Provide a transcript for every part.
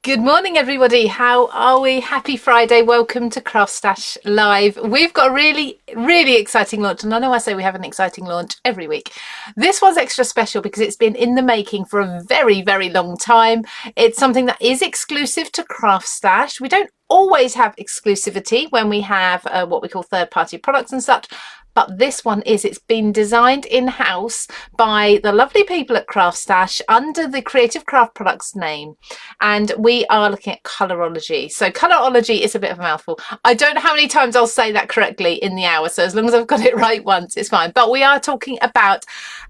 Good morning, everybody. How are we? Happy Friday. Welcome to CraftStash Live. We've got a really exciting launch. And I know I say we have an exciting launch every week. This one's extra special because it's been in the making for a very long time. It's something that is exclusive to CraftStash. We don't always have exclusivity when we have what we call third-party products and such. But this one it's been designed in-house by the lovely people at CraftStash under the Creative Craft Products name. And we are looking at Colorology. So Colorology is a bit of a mouthful. I don't know how many times I'll say that correctly in the hour. So as long as I've got it right once, it's fine. But we are talking about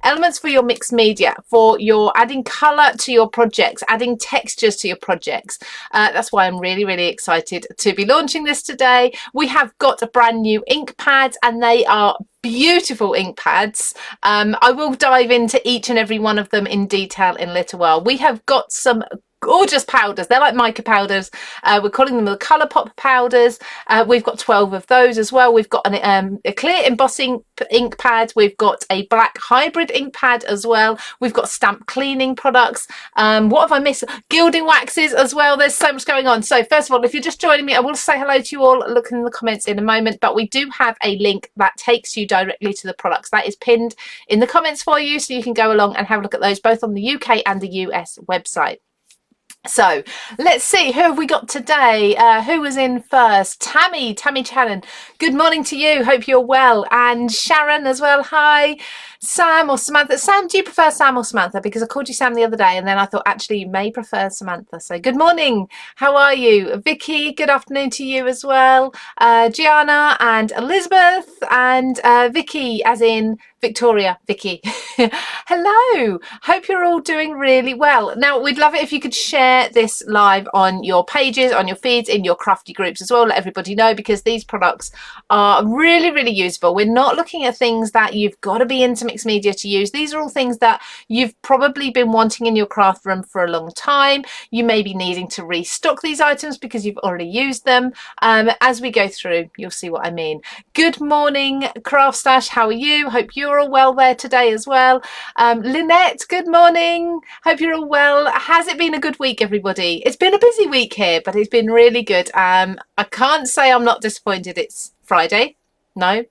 elements for your mixed media, for your adding colour to your projects, adding textures to your projects. That's why I'm really excited to be launching this today. We have got a brand new ink pads and they are beautiful ink pads. I will dive into each and every one of them in detail in a little while. We have got some gorgeous powders. They're like mica powders. We're calling them the Colourpop powders. We've got 12 of those as well. We've got a clear embossing ink pad. We've got a black hybrid ink pad as well. We've got stamp cleaning products. What have I missed? Gilding waxes as well. There's so much going on. So first of all, if you're just joining me, I will say hello to you all. Look in the comments in a moment, but we do have a link that takes you directly to the products. That is pinned in the comments for you, so you can go along and have a look at those both on the UK and the US website. So let's see, who have we got today? Who was in first? Tammy Channon. Good morning to you. Hope you're well. And Sharon as well. Hi. Sam or Samantha. Sam, do you prefer Sam or Samantha? Because I called you Sam the other day and then I thought actually you may prefer Samantha. So good morning. How are you? Vicky, good afternoon to you as well. Gianna and Elizabeth and Vicky as in Victoria, Vicky. Hello. Hope you're all doing really well. Now, we'd love it if you could share this live on your pages, on your feeds, in your crafty groups as well. Let everybody know, because these products are really useful. We're not looking at things that you've got to be into mixed media to use. These are all things that you've probably been wanting in your craft room for a long time. You may be needing to restock these items because you've already used them. As we go through, you'll see what I mean. Good morning, CraftStash. How are you? Hope you're all well there today as well. Lynette, good morning. Hope you're all well. Has it been a good week, everybody? It's been a busy week here, but it's been really good. I can't say I'm not disappointed it's Friday. No,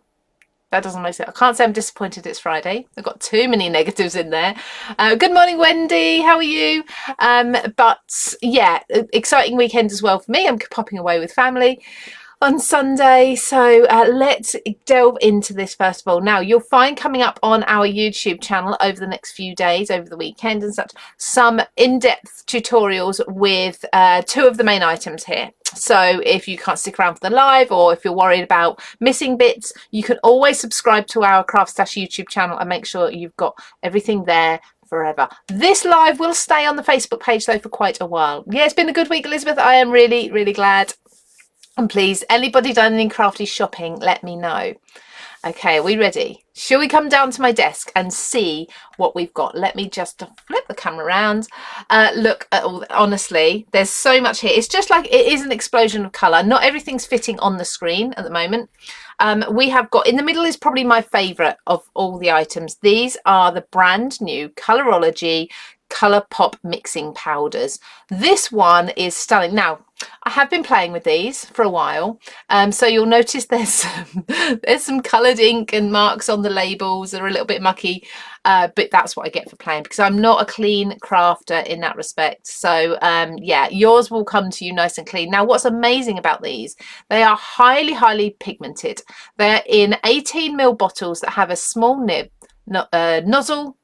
that doesn't make sense. I can't say I'm disappointed it's Friday. I've got too many negatives in there. Good morning, Wendy. How are you? But yeah, exciting weekend as well for me. I'm popping away with family on Sunday. So let's delve into this first of all. Now, you'll find coming up on our YouTube channel over the next few days, over the weekend and such, some in-depth tutorials with two of the main items here. So if you can't stick around for the live, or if you're worried about missing bits, you can always subscribe to our CraftStash YouTube channel and make sure you've got everything there forever. This live will stay on the Facebook page though for quite a while. Yeah, it's been a good week, Elizabeth. I am really glad. And please, anybody done any crafty shopping, let me know. Okay, are we ready? Shall we come down to my desk and see what we've got? Let me just flip the camera around. Look at all, honestly, there's so much here. It's just like it is an explosion of colour. Not everything's fitting on the screen at the moment. We have got, in the middle is probably my favourite of all the items. These are the brand new Colorology Colourpop mixing powders. This one is stunning. Now, I have been playing with these for a while, so you'll notice there's some coloured ink and marks on the labels. They're a little bit mucky, but that's what I get for playing, because I'm not a clean crafter in that respect. So yeah, yours will come to you nice and clean. Now, what's amazing about these, they are highly pigmented. They're in 18ml bottles that have a small nozzle.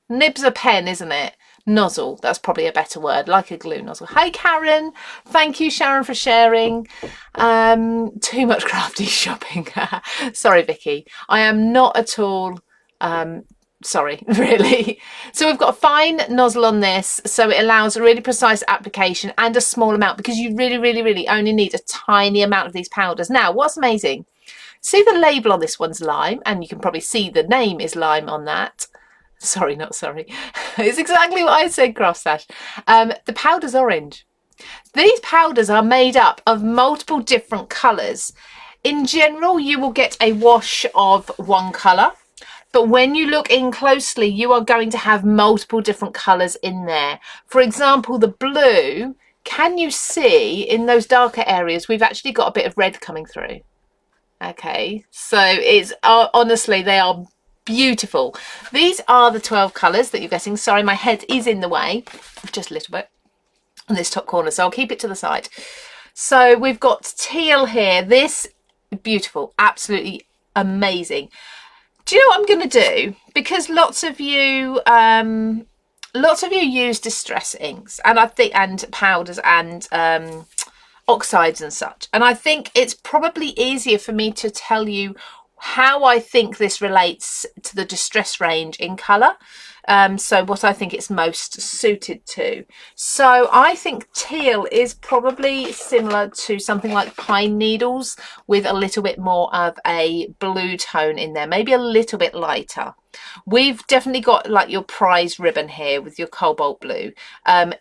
Nib's a pen, isn't it? Nozzle, that's probably a better word, like a glue nozzle. Hi Karen, thank you Sharon for sharing. Too much crafty shopping. Sorry Vicky, I am not at all sorry, really. So we've got a fine nozzle on this, so it allows a really precise application and a small amount, because you really only need a tiny amount of these powders. Now, what's amazing, see the label on this one's lime, and you can probably see the name is lime on that. Sorry, not sorry. It's exactly what I said, CraftStash. The powder's orange. These powders are made up of multiple different colours. In general, you will get a wash of one colour. But when you look in closely, you are going to have multiple different colours in there. For example, the blue, can you see in those darker areas, we've actually got a bit of red coming through. Okay, so it's honestly, they are beautiful. These are the 12 colours that you're getting. Sorry, my head is in the way, just a little bit on this top corner, so I'll keep it to the side. So we've got teal here. This, beautiful, absolutely amazing. Do you know what I'm going to do? Because lots of you use distress inks, and I think, and powders and oxides and such. And I think it's probably easier for me to tell you how I think this relates to the distress range in colour. So what I think it's most suited to. So I think teal is probably similar to something like pine needles with a little bit more of a blue tone in there, maybe a little bit lighter. We've definitely got like your prize ribbon here with your cobalt blue.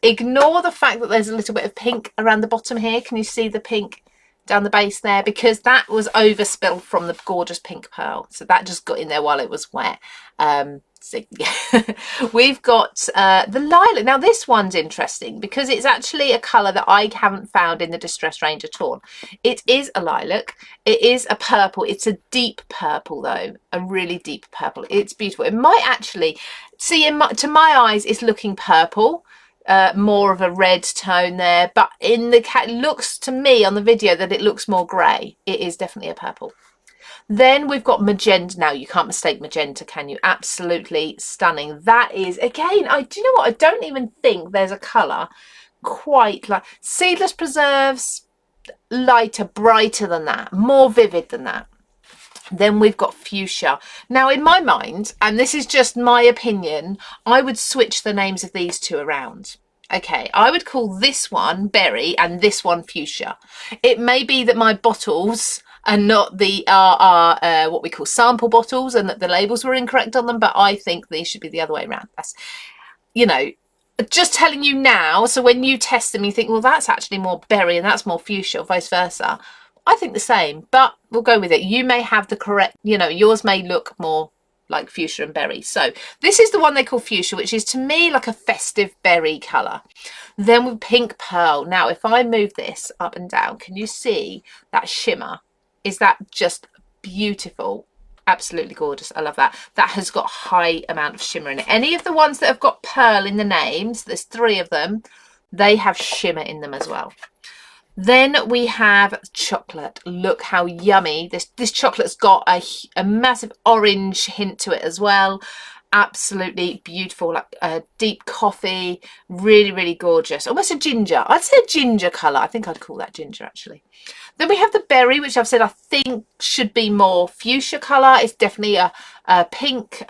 Ignore the fact that there's a little bit of pink around the bottom here. Can you see the pink down the base there? Because that was overspilled from the gorgeous pink pearl. So that just got in there while it was wet. So yeah. We've got the lilac. Now this one's interesting because it's actually a colour that I haven't found in the distress range at all. It is a lilac. It is a purple. It's a deep purple though, a really deep purple. It's beautiful. It might actually, see, to my eyes, it's looking purple. More of a red tone there, but in the looks to me on the video that it looks more grey. It is definitely a purple. Then we've got magenta. Now you can't mistake magenta, can you? Absolutely stunning. That is, again, do you know what? I don't even think there's a colour quite like seedless preserves, lighter, brighter than that, more vivid than that. Then we've got fuchsia. Now in my mind, and this is just my opinion, I would switch the names of these two around. Okay, I would call this one berry and this one fuchsia. It may be that my bottles are not the what we call sample bottles and that the labels were incorrect on them, but I think these should be the other way around. That's, you know, just telling you now, so when you test them you think, well, that's actually more berry and that's more fuchsia, or vice versa. I think the same, but we'll go with it. You may have the correct, you know, yours may look more like fuchsia and berry. So this is the one they call fuchsia, which is to me like a festive berry colour. Then with pink pearl. Now if I move this up and down, can you see that shimmer? Is that just beautiful? Absolutely gorgeous. I love that. That has got high amount of shimmer in it. Any of the ones that have got pearl in the names, there's 3 of them, they have shimmer in them as well. Then we have chocolate. Look how yummy. This chocolate's got a massive orange hint to it as well. Absolutely beautiful, like a deep coffee, really, really gorgeous. Almost a ginger. I'd say a ginger colour. I think I'd call that ginger actually. Then we have the berry, which I've said I think should be more fuchsia colour. It's definitely a pink,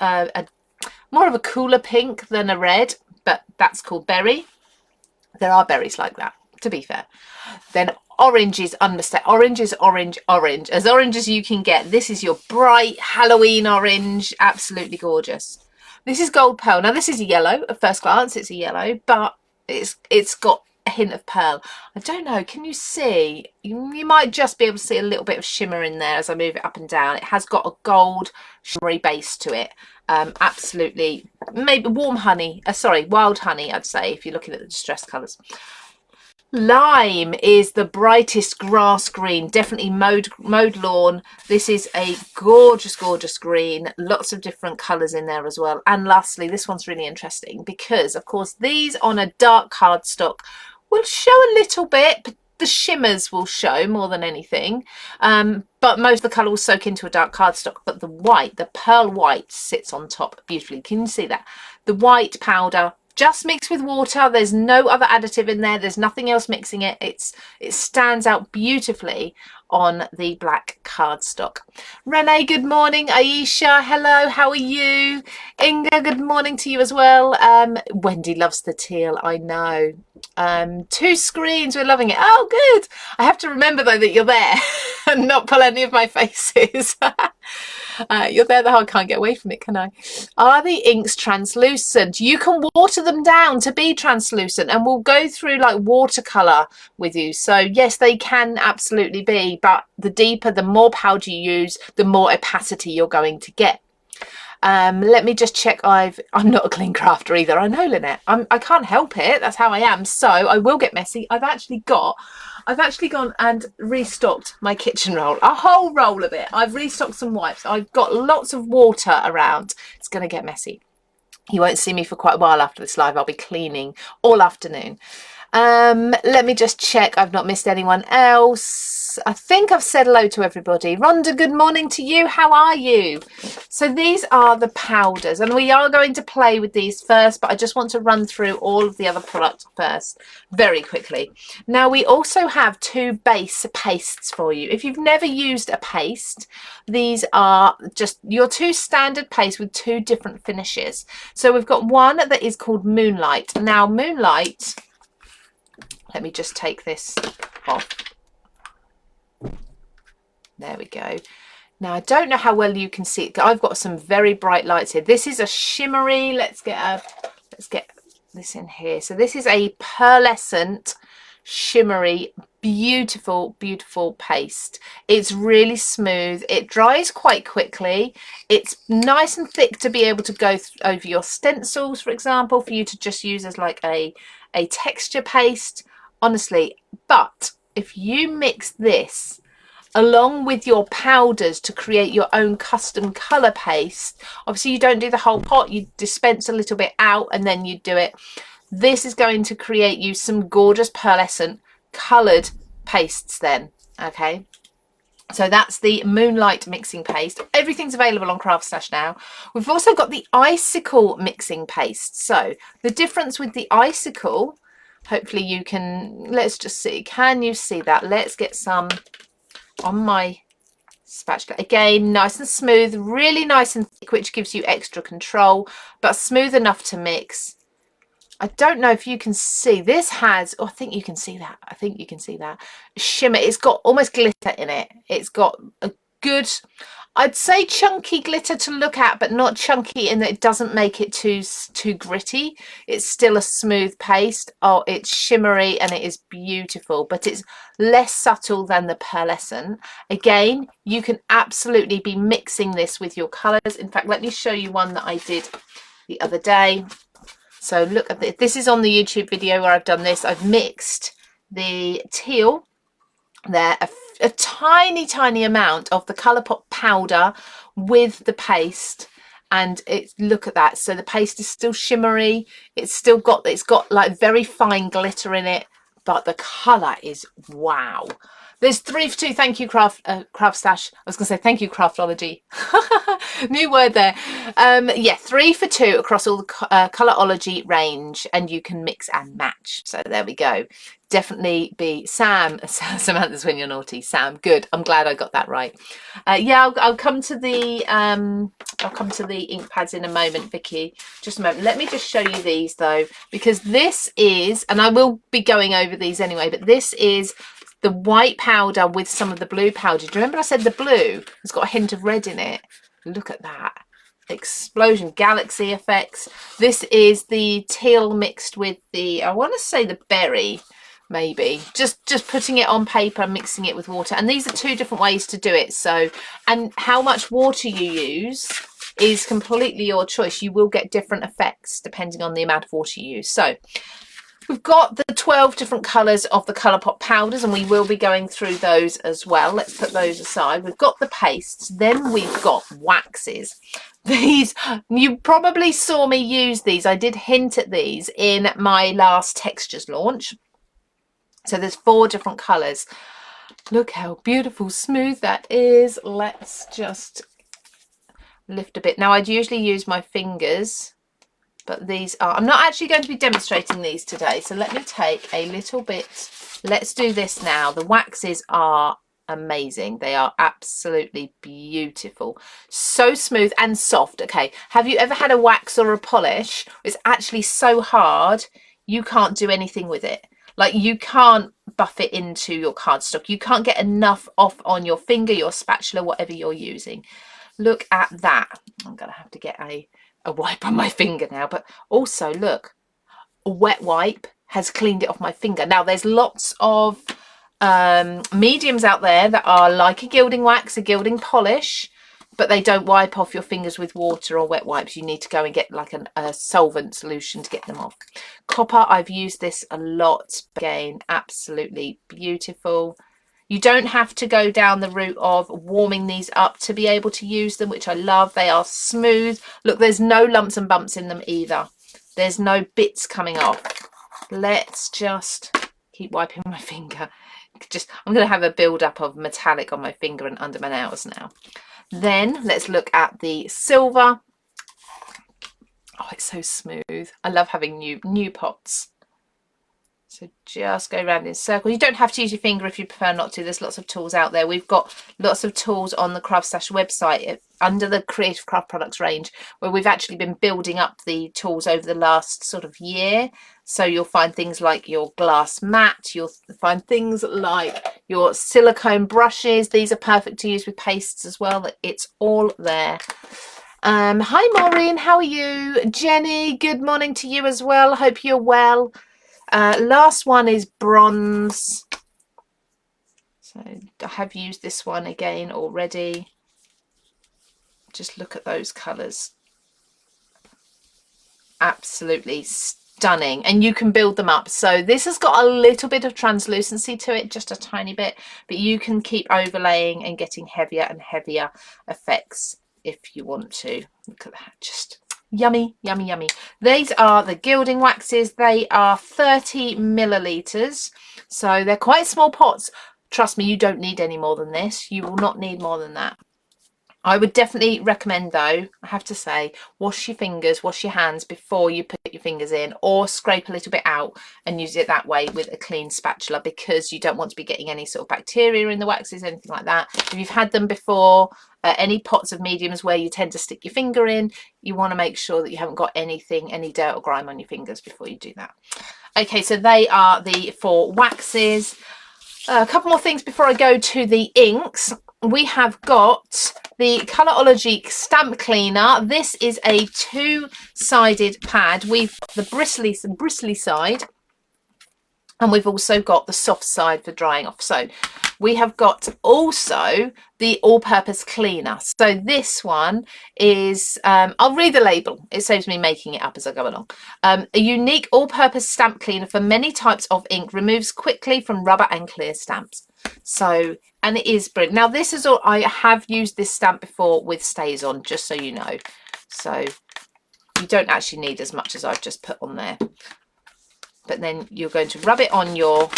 more of a cooler pink than a red, but that's called berry. There are berries like that, to be fair. Then orange is unmistakable. Orange is orange, orange. As orange as you can get. This is your bright Halloween orange. Absolutely gorgeous. This is gold pearl. Now this is a yellow. At first glance it's a yellow, but it's got a hint of pearl. I don't know, can you see? You might just be able to see a little bit of shimmer in there as I move it up and down. It has got a gold shimmery base to it. Absolutely, maybe warm honey, sorry, wild honey I'd say if you're looking at the distressed colours. Lime is the brightest grass green, definitely mowed lawn. This is a gorgeous, gorgeous green, lots of different colours in there as well. And lastly, this one's really interesting because, of course, these on a dark cardstock will show a little bit, but the shimmers will show more than anything. But most of the colour will soak into a dark cardstock. But the white, the pearl white, sits on top beautifully. Can you see that? The white powder, just mixed with water. There's no other additive in there. There's nothing else mixing it. It stands out beautifully on the black cardstock. Renee, good morning. Aisha, hello, how are you? Inga, good morning to you as well. Wendy loves the teal, I know. 2 screens, we're loving it. Oh, good. I have to remember though that you're there and not pull any of my faces. You're there the whole, can't get away from it, can I? Are the inks translucent? You can water them down to be translucent, and we'll go through like watercolor with you. So yes, they can absolutely be, but the deeper, the more powder you use, the more opacity you're going to get. Let me just check. I'm not a clean crafter either. I know, Lynette. I can't help it. That's how I am. So I will get messy. I've actually gone and restocked my kitchen roll, a whole roll of it. I've restocked some wipes. I've got lots of water around. It's going to get messy. You won't see me for quite a while after this live. I'll be cleaning all afternoon. Let me just check I've not missed anyone else. I think I've said hello to everybody. Rhonda, good morning to you. How are you? So these are the powders, and we are going to play with these first, but I just want to run through all of the other products first very quickly. Now we also have 2 base pastes for you. If you've never used a paste, these are just your 2 standard pastes with 2 different finishes. So we've got one that is called Moonlight. Now Moonlight, let me just take this off. There we go. Now I don't know how well you can see it. I've got some very bright lights here. This is a shimmery. Let's get this in here. So this is a pearlescent, shimmery, beautiful, beautiful paste. It's really smooth. It dries quite quickly. It's nice and thick to be able to go over your stencils, for example, for you to just use as like a texture paste. Honestly, but if you mix this along with your powders to create your own custom colour paste, obviously you don't do the whole pot, you dispense a little bit out and then you do it. This is going to create you some gorgeous pearlescent coloured pastes then, okay? So that's the Moonlight mixing paste. Everything's available on CraftStash now. We've also got the Icicle mixing paste. So the difference with the Icicle, hopefully you can, let's just see, can you see that? Let's get some on my spatula. Again, nice and smooth, really nice and thick, which gives you extra control, but smooth enough to mix. I don't know if you can see, this has, oh, I think you can see that. I think you can see that. Shimmer, it's got almost glitter in it. It's got a good, I'd say chunky glitter to look at, but not chunky in that it doesn't make it too gritty. It's still a smooth paste. Oh, it's shimmery and it is beautiful, but it's less subtle than the pearlescent. Again, you can absolutely be mixing this with your colours. In fact, let me show you one that I did the other day. So look at this. This is on the YouTube video where I've done this. I've mixed the teal there, a tiny amount of the Colourpop powder with the paste, and look at that. So the paste is still shimmery, it's got like very fine glitter in it, but the colour is wow. There's 3 for 2. Thank you, CraftStash. I was going to say thank you, Craftology. New word there. Yeah, 3 for 2 across all the Colourology range, and you can mix and match. So there we go. Definitely be Sam. Samantha's when you're naughty. Sam, good. I'm glad I got that right. Yeah, I'll come to the ink pads in a moment, Vicky. Just a moment. Let me just show you these though, because this is, and I will be going over these anyway, but this is the white powder with some of the blue powder. Do you remember I said the blue has got a hint of red in it? Look at that. Explosion, galaxy effects. This is the teal mixed with the, I want to say the berry, maybe. Just putting it on paper, mixing it with water. And these are 2 different ways to do it. So, and how much water you use is completely your choice. You will get different effects depending on the amount of water you use. So we've got the 12 different colours of the Colourpop powders, and we will be going through those as well. Let's put those aside. We've got the pastes, then we've got waxes. These, you probably saw me use these. I did hint at these in my last textures launch. So there's 4 different colours. Look how beautiful, smooth that is. Let's just lift a bit. Now I'd usually use my fingers, but these are, I'm not actually going to be demonstrating these today, so let me take a little bit. Let's do this now. The waxes are amazing. They are absolutely beautiful, so smooth and soft. Okay, have you ever had a wax or a polish? It's actually so hard you can't do anything with it. Like, you can't buff it into your cardstock, you can't get enough off on your finger, your spatula, whatever you're using. Look at that. I'm gonna have to get a wipe on my finger now, but also look, a wet wipe has cleaned it off my finger. Now there's lots of mediums out there that are like a gilding wax, a gilding polish, but they don't wipe off your fingers with water or wet wipes. You need to go and get like a solvent solution to get them off. Copper, I've used this a lot. Again, absolutely beautiful. You don't have to go down the route of warming these up to be able to use them, which I love. They are smooth. Look, there's no lumps and bumps in them either. There's no bits coming off. Let's just keep wiping my finger. I'm going to have a build up of metallic on my finger and under my nails now. Then let's look at the silver. Oh, it's so smooth. I love having new pots. So just go around in circles. You don't have to use your finger if you prefer not to. There's lots of tools out there. We've got lots of tools on the CraftStash website under the Creative Craft Products range, where we've actually been building up the tools over the last sort of year. So you'll find things like your glass mat. You'll find things like your silicone brushes. These are perfect to use with pastes as well. It's all there. Hi Maureen, how are you? Jenny, good morning to you as well. Hope you're well. Last one is bronze. So I have used this one again already. Just look at those colours. Absolutely stunning. And you can build them up. So this has got a little bit of translucency to it, just a tiny bit, but you can keep overlaying and getting heavier and heavier effects if you want to. Look at that, just yummy, yummy, yummy. These are the gilding waxes. They are 30 millilitres, so they're quite small pots. Trust me, you don't need any more than this. You will not need more than that. I would definitely recommend, though, I have to say, wash your fingers, wash your hands before you put your fingers in, or scrape a little bit out and use it that way with a clean spatula, because you don't want to be getting any sort of bacteria in the waxes, anything like that. If you've had them before, any pots of mediums where you tend to stick your finger in, you want to make sure that you haven't got anything, any dirt or grime on your fingers before you do that. Okay, so they are the 4 waxes. A couple more things before I go to the inks. We have got the Colourology stamp cleaner. This is a 2-sided pad. We've got the bristly side, and we've also got the soft side for drying off. So we have got also the all-purpose cleaner. So this one is, I'll read the label. It saves me making it up as I go along. A unique all-purpose stamp cleaner for many types of ink, removes quickly from rubber and clear stamps. So, and it is brilliant. Now this is all, I have used this stamp before with stays on, just so you know. So you don't actually need as much as I've just put on there. But then you're going to rub it on your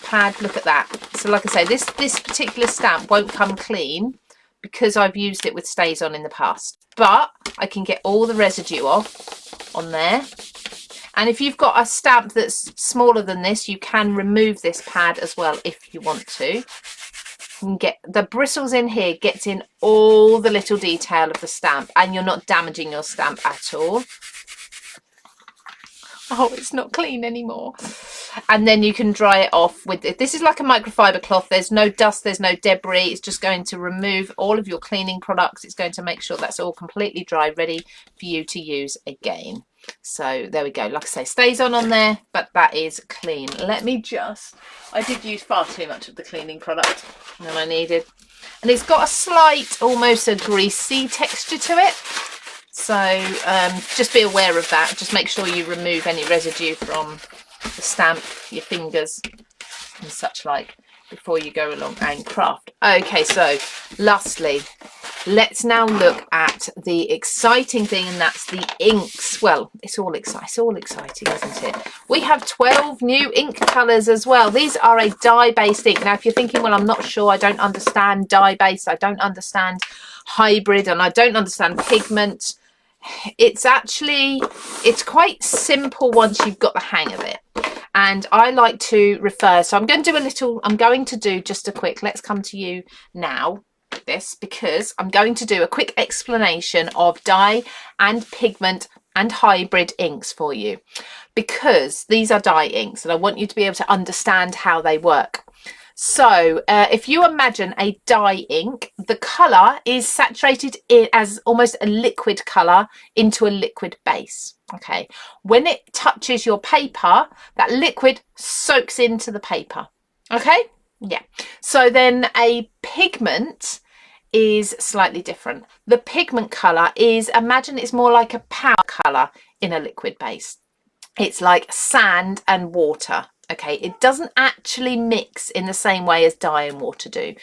pad. Look at that. So like I say, this particular stamp won't come clean because I've used it with stays on in the past, but I can get all the residue off on there. And if you've got a stamp that's smaller than this, you can remove this pad as well if you want to. You can get the bristles in here, gets in all the little detail of the stamp, and you're not damaging your stamp at all. Oh, it's not clean anymore. And then you can dry it off with it. This is like a microfiber cloth. There's no dust, there's no debris. It's just going to remove all of your cleaning products. It's going to make sure that's all completely dry, ready for you to use again. So there we go. Like I say, stays on there, but that is clean. Let me just, I did use far too much of the cleaning product than I needed. And it's got a slight, almost a greasy texture to it. So just be aware of that. Just make sure you remove any residue from the stamp, your fingers and such like before you go along and craft. Okay, so lastly, let's now look at the exciting thing, and that's the inks. Well, it's all exciting, isn't it? We have 12 new ink colours as well. These are a dye-based ink. Now, if you're thinking, well, I'm not sure, I don't understand dye-based, I don't understand hybrid, and I don't understand pigment. It's quite simple once you've got the hang of it. And I like to refer, so I'm going to do just a quick, let's come to you now, this, because I'm going to do a quick explanation of dye and pigment and hybrid inks for you, because these are dye inks and I want you to be able to understand how they work. So if you imagine a dye ink, the colour is saturated as almost a liquid colour into a liquid base. Okay, when it touches your paper, that liquid soaks into the paper. Okay, yeah. So then a pigment is slightly different. The pigment colour is, imagine it's more like a powder colour in a liquid base. It's like sand and water. Okay, it doesn't actually mix in the same way as dye and water do.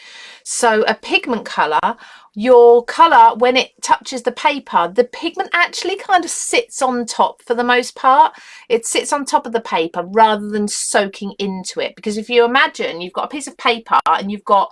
So a pigment colour, your colour, when it touches the paper, the pigment actually kind of sits on top for the most part. It sits on top of the paper rather than soaking into it. Because if you imagine you've got a piece of paper and you've got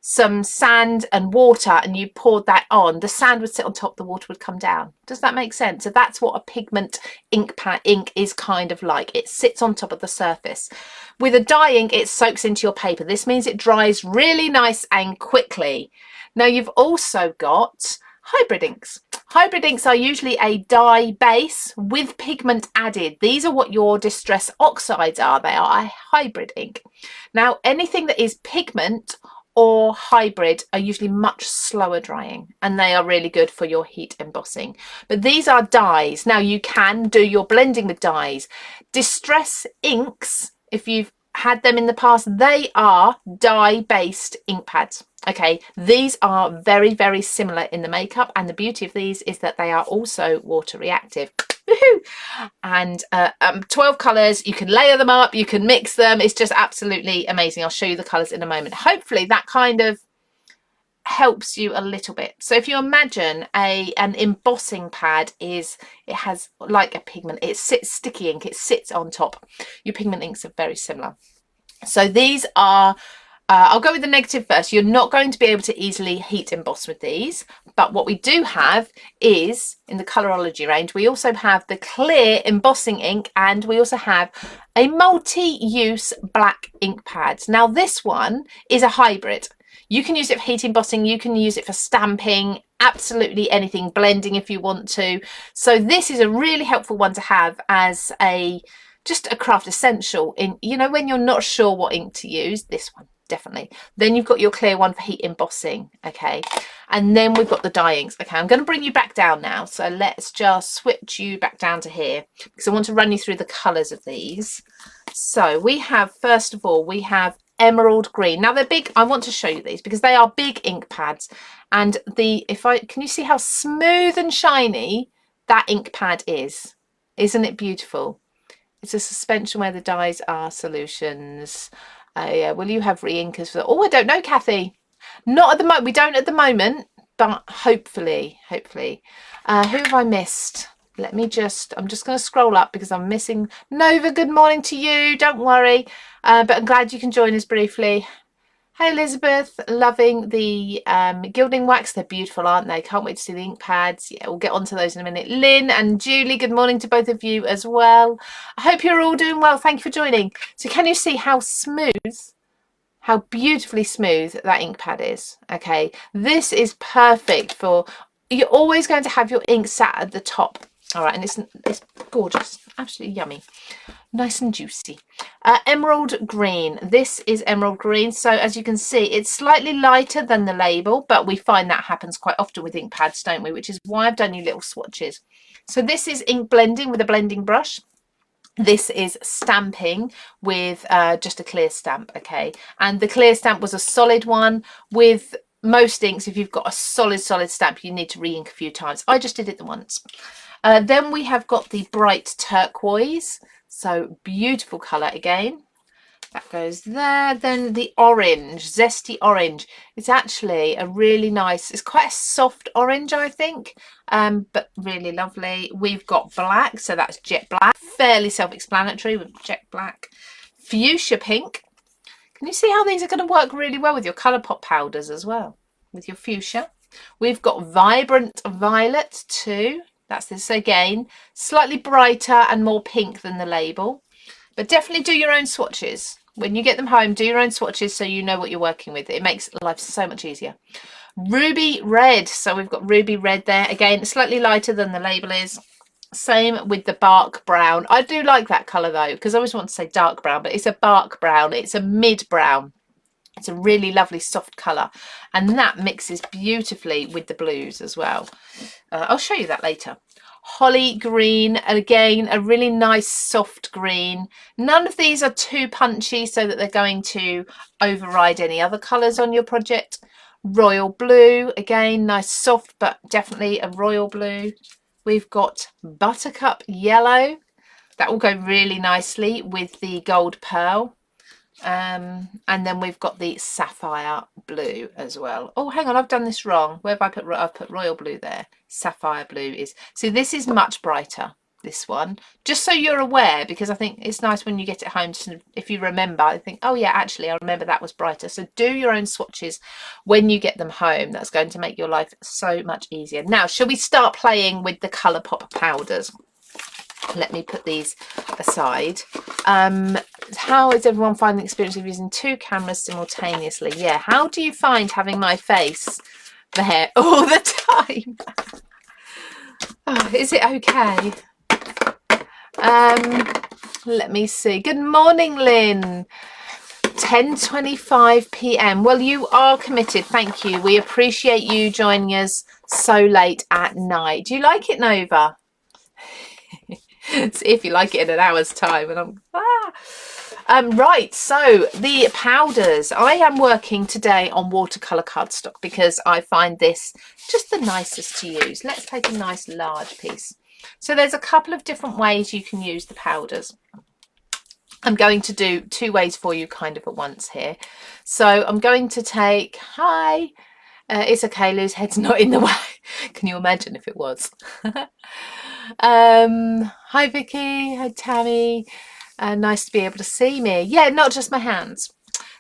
some sand and water and you poured that on, the sand would sit on top, the water would come down. Does that make sense? So that's what a pigment ink is kind of like. It sits on top of the surface. With a dye ink, it soaks into your paper. This means it dries really nice and quickly. Now you've also got hybrid inks. Hybrid inks are usually a dye base with pigment added. These are what your distress oxides are. They are a hybrid ink. Now anything that is pigment or hybrid are usually much slower drying, and they are really good for your heat embossing. But these are dyes. Now you can do your blending with dyes. Distress inks, if you've had them in the past, they are dye based ink pads. Okay, these are very, very similar in the makeup, and the beauty of these is that they are also water reactive. And 12 colours, you can layer them up, you can mix them. It's just absolutely amazing. I'll show you the colours in a moment. Hopefully that kind of helps you a little bit. So if you imagine an embossing pad it has like a pigment, it sits sticky ink, it sits on top. Your pigment inks are very similar. So these are I'll go with the negative first. You're not going to be able to easily heat emboss with these, but what we do have is, in the Colorology range, we also have the clear embossing ink, and we also have a multi-use black ink pad. Now this one is a hybrid. You can use it for heat embossing, you can use it for stamping, absolutely anything, blending if you want to. So this is a really helpful one to have as just a craft essential in, you know, when you're not sure what ink to use, this one. Definitely. Then you've got your clear one for heat embossing. Okay, and then we've got the dye inks. Okay, I'm going to bring you back down now, so let's just switch you back down to here because I want to run you through the colors of these. So we have, first of all, we have emerald green. Now they're big. I want to show you these because they are big ink pads, and can you see how smooth and shiny that ink pad is? Isn't it beautiful? It's a suspension where the dyes are solutions. Will you have re-inkers for that? Oh, I don't know, Kathy. Not at the moment. We don't at the moment, but hopefully. Who have I missed? I'm just going to scroll up because I'm missing Nova. Good morning to you. Don't worry. But I'm glad you can join us briefly. Hey, Elizabeth. Loving the gilding wax. They're beautiful, aren't they? Can't wait to see the ink pads. Yeah, we'll get onto those in a minute. Lynn and Julie, good morning to both of you as well. I hope you're all doing well. Thank you for joining. So can you see how smooth, how beautifully smooth that ink pad is? Okay, this is perfect for, you're always going to have your ink sat at the top. All right, and it's gorgeous, absolutely yummy, nice and juicy. Emerald green. This is emerald green. So as you can see, it's slightly lighter than the label, but we find that happens quite often with ink pads, don't we? Which is why I've done you little swatches. So this is ink blending with a blending brush. This is stamping with just a clear stamp. Okay, and the clear stamp was a solid one. With most inks, if you've got a solid stamp, you need to re-ink a few times. I just did it the once. Then we have got the bright turquoise, so beautiful colour again. That goes there. Then the orange, zesty orange. It's actually a really nice, it's quite a soft orange, I think, but really lovely. We've got black, so that's jet black, fairly self-explanatory with jet black. Fuchsia pink. Can you see how these are going to work really well with your Colourpop powders as well, with your fuchsia? We've got vibrant violet too. That's this again, slightly brighter and more pink than the label, but definitely do your own swatches. When you get them home, do your own swatches so you know what you're working with. It makes life so much easier. Ruby red. So we've got ruby red there. Again, slightly lighter than the label is. Same with the bark brown. I do like that colour though, because I always want to say dark brown, but it's a bark brown. It's a mid brown. It's a really lovely soft colour, and that mixes beautifully with the blues as well. I'll show you that later. Holly green, again, a really nice soft green. None of these are too punchy so that they're going to override any other colours on your project. royal blue, again, nice soft, but definitely a royal blue. We've got buttercup yellow. That will go really nicely with the gold pearl. And then we've got the sapphire blue as well. Oh, hang on, I've done this wrong. Where have I put? I've put royal blue there. Sapphire blue is, so this is much brighter, this one, just so you're aware, because I think it's nice when you get it home to, if you remember, I think, oh yeah, actually I remember that was brighter. So do your own swatches when you get them home. That's going to make your life so much easier. Now, shall we start playing with the Colourpop powders? Let me put these aside. How is everyone finding the experience of using 2 cameras simultaneously? Yeah, how do you find having my face there all the time? Oh, is it okay? Let me see. Good morning, Lynn. 10:25 p.m. Well, you are committed. Thank you. We appreciate you joining us so late at night. Do you like it, Nova? See if you like it in an hour's time. And right, so the powders. I am working today on watercolour cardstock because I find this just the nicest to use. Let's take a nice large piece. So there's a couple of different ways you can use the powders. I'm going to do 2 ways for you kind of at once here. So I'm going to take, hi, it's okay, Lou's head's not in the way. Can you imagine if it was? Hi Vicky, hi Tammy, nice to be able to see me. Yeah, not just my hands.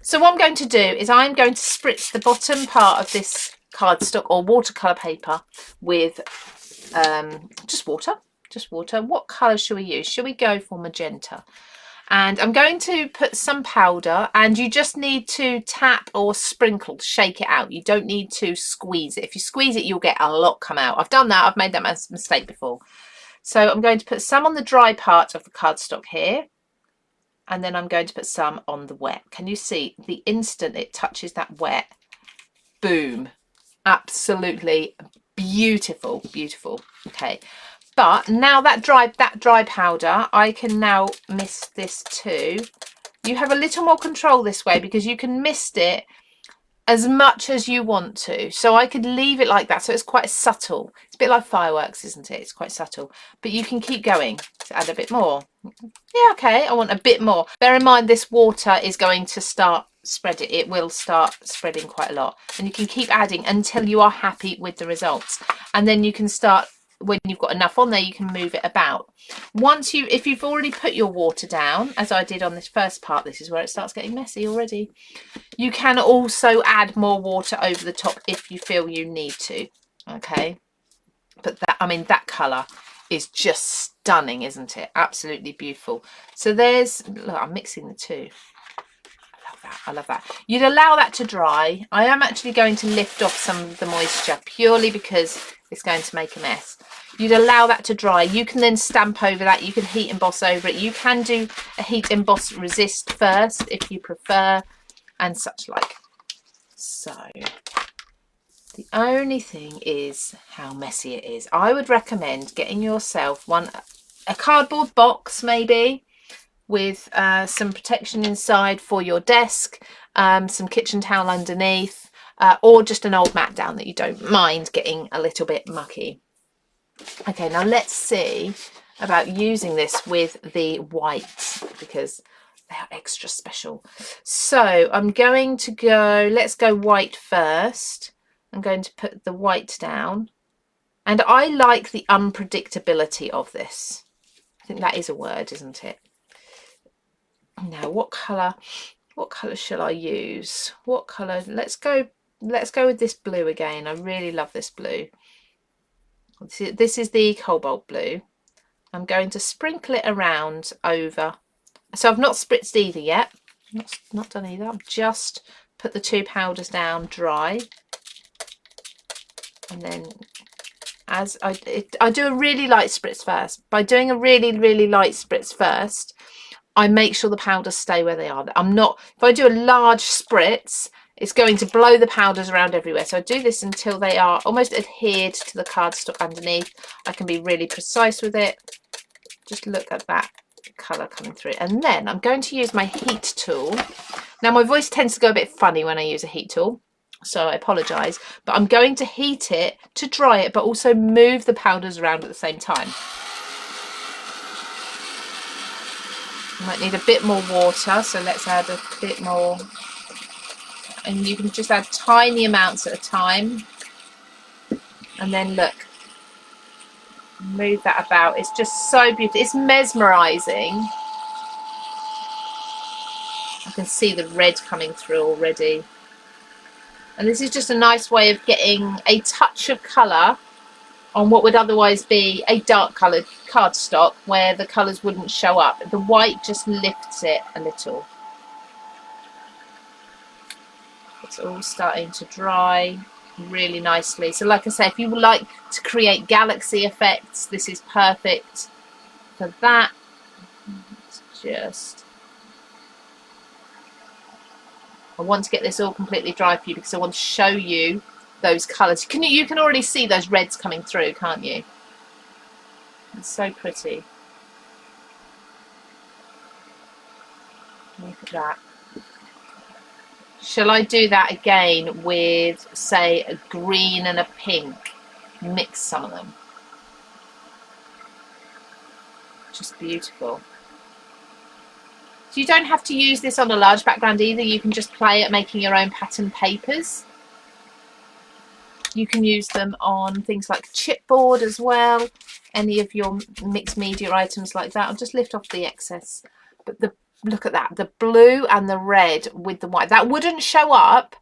So what I'm going to do is I'm going to spritz the bottom part of this cardstock or watercolour paper with just water. What colour shall we use? Shall we go for magenta? And I'm going to put some powder, and you just need to tap or sprinkle, shake it out. You don't need to squeeze it. If you squeeze it, you'll get a lot come out. I've done that. I've made that mistake before. So I'm going to put some on the dry part of the cardstock here, and then I'm going to put some on the wet. Can you see the instant it touches that wet? Boom. Absolutely beautiful, beautiful. Okay. But now that dry powder, I can now mist this too. You have a little more control this way because you can mist it as much as you want to. So I could leave it like that. So it's quite subtle. It's a bit like fireworks, isn't it? It's quite subtle. But you can keep going to add a bit more. Yeah, okay, I want a bit more. Bear in mind this water is going to start spreading. It will start spreading quite a lot. And you can keep adding until you are happy with the results. And then you can start, when you've got enough on there, you can move it about. If you've already put your water down, as I did on this first part, this is where it starts getting messy already. You can also add more water over the top if you feel you need to. Okay, but that, I mean, that colour is just stunning, isn't it? Absolutely beautiful. So there's, look, I'm mixing the two. I love that. You'd allow that to dry. I am actually going to lift off some of the moisture purely because it's going to make a mess. You'd allow that to dry. You can then stamp over that. You can heat emboss over it. You can do a heat emboss resist first if you prefer, and such like. So the only thing is how messy it is. I would recommend getting yourself a cardboard box maybe, with some protection inside for your desk, some kitchen towel underneath, or just an old mat down that you don't mind getting a little bit mucky. Okay, now let's see about using this with the whites because they are extra special. So I'm going to go, let's go white first. I'm going to put the white down, and I like the unpredictability of this. I think that is a word, isn't it? Now what colour shall I use? What colour? Let's go with this blue again. I really love this blue. This is the cobalt blue. I'm going to sprinkle it around over. So I've not spritzed either yet. Not done either. I've just put the 2 powders down dry. And then as I do a really light spritz first. By doing a really light spritz first, I make sure the powders stay where they are. If I do a large spritz, it's going to blow the powders around everywhere. So I do this until they are almost adhered to the cardstock underneath. I can be really precise with it. Just look at that colour coming through. And then I'm going to use my heat tool. Now my voice tends to go a bit funny when I use a heat tool. so I apologise, but I'm going to heat it to dry it, but also move the powders around at the same time. You might need a bit more water, so let's add a bit more, and you can just add tiny amounts at a time, and then look, move that about. It's just so beautiful. It's mesmerising. I can see the red coming through already. And this is just a nice way of getting a touch of colour on what would otherwise be a dark coloured cardstock where the colours wouldn't show up. The white just lifts it a little. It's all starting to dry really nicely. So like I say, if you would like to create galaxy effects, this is perfect for that. It's just, I want to get this all completely dry for you because I want to show you those colours. You can already see those reds coming through, can't you? It's so pretty. Look at that. Shall I do that again with, say, a green and a pink? Mix some of them. Just beautiful. So you don't have to use this on a large background either. You can just play at making your own pattern papers. You can use them on things like chipboard as well. Any of your mixed media items like that. I'll just lift off the excess. But look at that, the blue and the red with the white. That wouldn't show up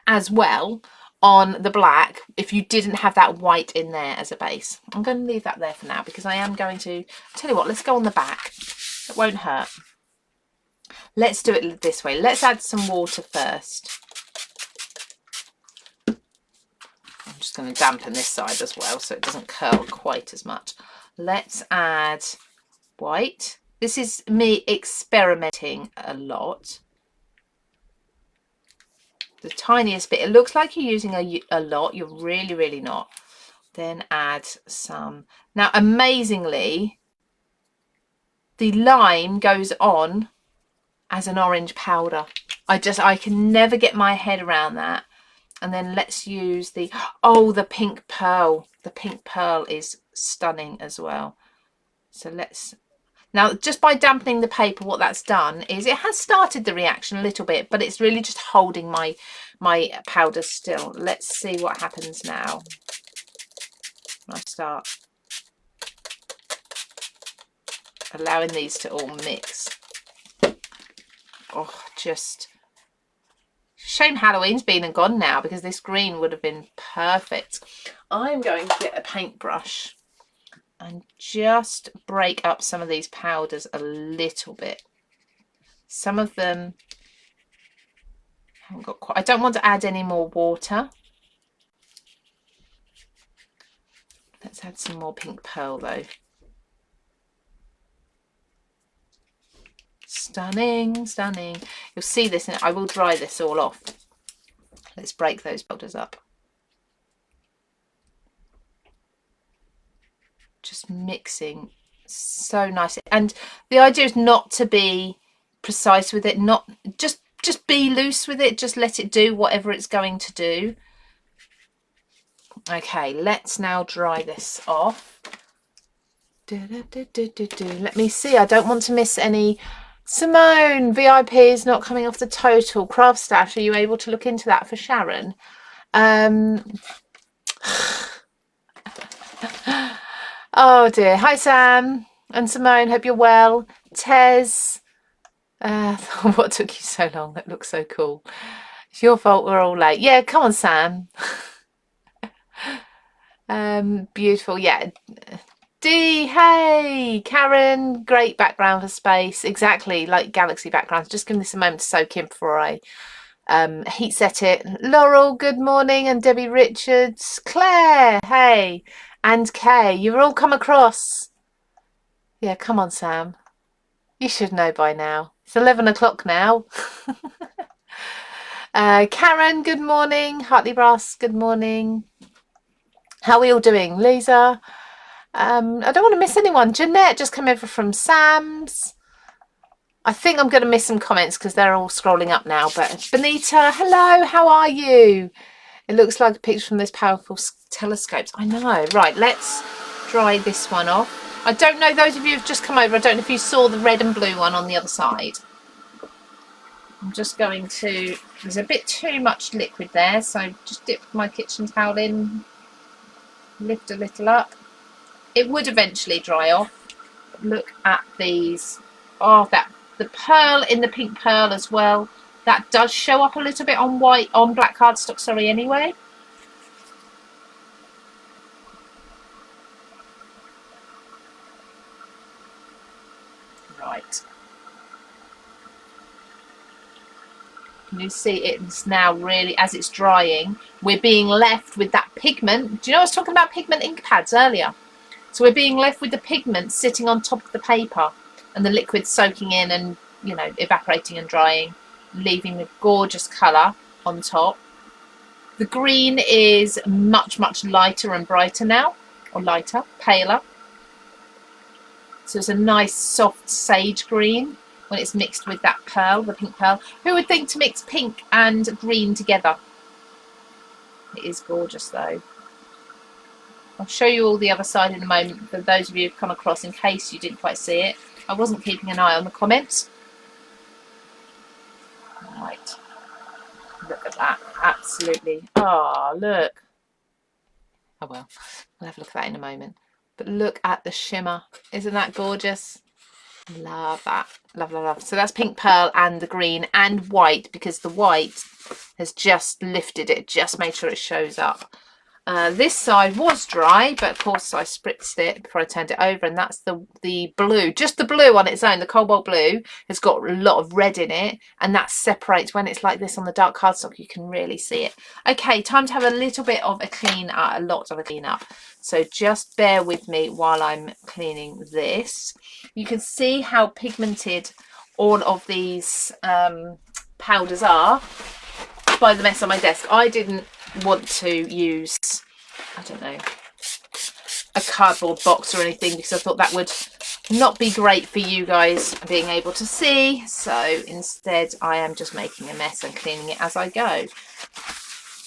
as well on the black if you didn't have that white in there as a base. I'm going to leave that there for now because I am going to, tell you what, let's go on the back. It won't hurt. Let's do it this way. Let's add some water first. I'm just going to dampen this side as well so it doesn't curl quite as much. Let's add white. This is me experimenting a lot. The tiniest bit. It looks like you're using a lot. You're really, really not. Then add some. Now, amazingly, the lime goes on as an orange powder. I can never get my head around that. And then let's use the pink pearl. The pink pearl is stunning as well. So let's, now just by dampening the paper, what that's done is it has started the reaction a little bit, but it's really just holding my powders still. Let's see what happens now when I start allowing these to all mix. Oh, just shame Halloween's been and gone now because this green would have been perfect. I'm going to get a paintbrush and just break up some of these powders a little bit. Some of them haven't got quite, I don't want to add any more water. Let's add some more pink pearl though. Stunning, stunning. You'll see this, and I will dry this all off. Let's break those powders up. Just mixing so nicely. And the idea is not to be precise with it, not just be loose with it, just let it do whatever it's going to do. Okay, let's now dry this off. Let me see, I don't want to miss any. Simone, VIP is not coming off the total. CraftStash, are you able to look into that for Sharon? Oh dear. Hi Sam and Simone, hope you're well. Tez, what took you so long? That looks so cool. It's your fault we're all late. Yeah, come on Sam. Beautiful, yeah. D, hey, Karen, great background for space. Exactly, like galaxy backgrounds. Just give this a moment to soak in before I heat set it. Laurel, good morning, and Debbie Richards. Claire, hey, and Kay, you've all come across. Yeah, come on, Sam. You should know by now. It's 11 o'clock now. Karen, good morning. Hartley Brass, good morning. How are we all doing? Lisa? I don't want to miss anyone. Jeanette just come over from Sam's. I think I'm going to miss some comments because they're all scrolling up now. But Benita, hello, how are you? It looks like a picture from those powerful telescopes. I know. Right, let's dry this one off. I don't know, those of you who've just come over, I don't know if you saw the red and blue one on the other side. I'm just going to, there's a bit too much liquid there, so just dip my kitchen towel in, lift a little up. It would eventually dry off. Look at these. Oh, the pearl in the pink pearl as well. That does show up a little bit on black cardstock, sorry, anyway. Right. You see it's now really, as it's drying, we're being left with that pigment. Do you know I was talking about pigment ink pads earlier? So we're being left with the pigment sitting on top of the paper and the liquid soaking in and, you know, evaporating and drying, leaving the gorgeous colour on top. The green is much, much lighter and brighter now, or lighter, paler. So it's a nice soft sage green when it's mixed with that pearl, the pink pearl. Who would think to mix pink and green together? It is gorgeous though. I'll show you all the other side in a moment for those of you who've come across in case you didn't quite see it. I wasn't keeping an eye on the comments. Right. Look at that. Absolutely. Oh, look. Oh well, we'll have a look at that in a moment. But look at the shimmer. Isn't that gorgeous? Love that. Love, love, love. So that's pink pearl and the green and white, because the white has just lifted it, just made sure it shows up. This side was dry, but of course I spritzed it before I turned it over, and that's the blue. Just the blue on its own, the cobalt blue, has got a lot of red in it, and that separates when it's like this on the dark cardstock. You can really see it. Okay, time to have a little bit of a clean up, a lot of a clean up. So just bear with me while I'm cleaning this. You can see how pigmented all of these powders are by the mess on my desk. I didn't want to use, I don't know, a cardboard box or anything, because I thought that would not be great for you guys being able to see. So instead I am just making a mess and cleaning it as I go.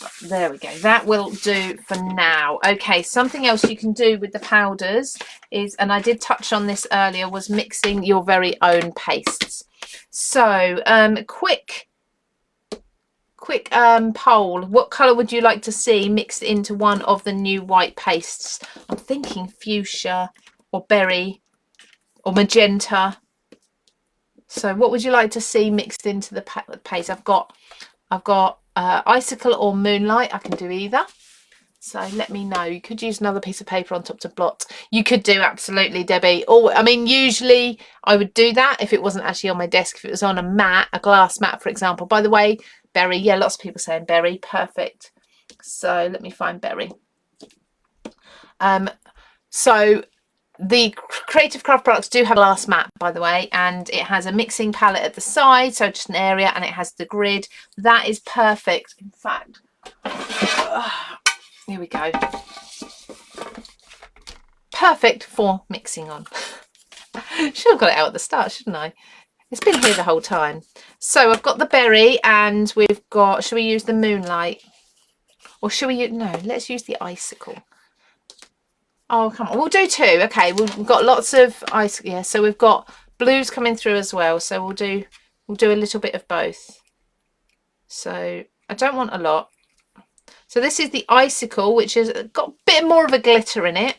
But there we go, that will do for now. Okay, something else you can do with the powders is, and I did touch on this earlier, was mixing your very own pastes. So quick poll, what colour would you like to see mixed into one of the new white pastes? I'm thinking fuchsia or berry or magenta. So what would you like to see mixed into the paste? I've got icicle or moonlight. I can do either, so let me know. You could use another piece of paper on top to blot. You could do, absolutely, Debbie. Or I mean, usually I would do that if it wasn't actually on my desk, if it was on a mat, a glass mat, for example. By the way, berry, yeah, lots of people saying berry, perfect. So let me find berry. So the Creative Craft products do have a glass mat, by the way, and it has a mixing palette at the side, so just an area, and it has the grid. That is perfect. In fact, here we go. Perfect for mixing on. Should have got it out at the start, shouldn't I? It's been here the whole time. So I've got the berry, and we've got, should we use the moonlight? Or should we use, no, let's use the icicle. Oh, come on, we'll do two. Okay, we've got lots of ice, yeah, so we've got blues coming through as well, so we'll do a little bit of both. So I don't want a lot. So this is the icicle, which has got a bit more of a glitter in it.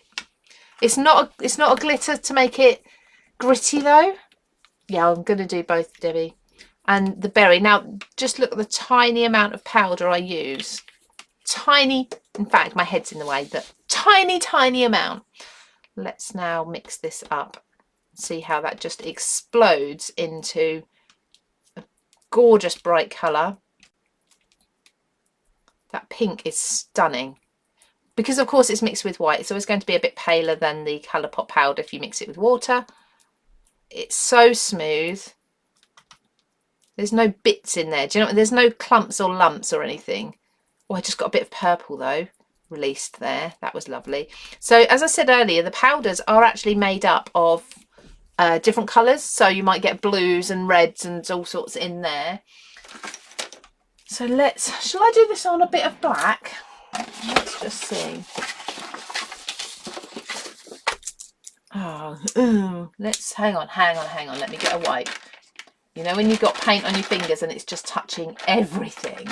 It's not a glitter to make it gritty though. Yeah, I'm going to do both, Debbie. And the berry. Now, just look at the tiny amount of powder I use. Tiny, in fact, my head's in the way, but tiny amount. Let's now mix this up. See how that just explodes into a gorgeous bright colour. That pink is stunning. Because, of course, it's mixed with white, so it's going to be a bit paler than the Colourpop powder if you mix it with water. It's so smooth. There's no bits in there. Do you know? There's no clumps or lumps or anything. Oh, I just got a bit of purple though released there. That was lovely. So as I said earlier, the powders are actually made up of different colours. So you might get blues and reds and all sorts in there. So shall I do this on a bit of black? Let's just see. Oh, let's hang on. Let me get a wipe. You know when you've got paint on your fingers and it's just touching everything.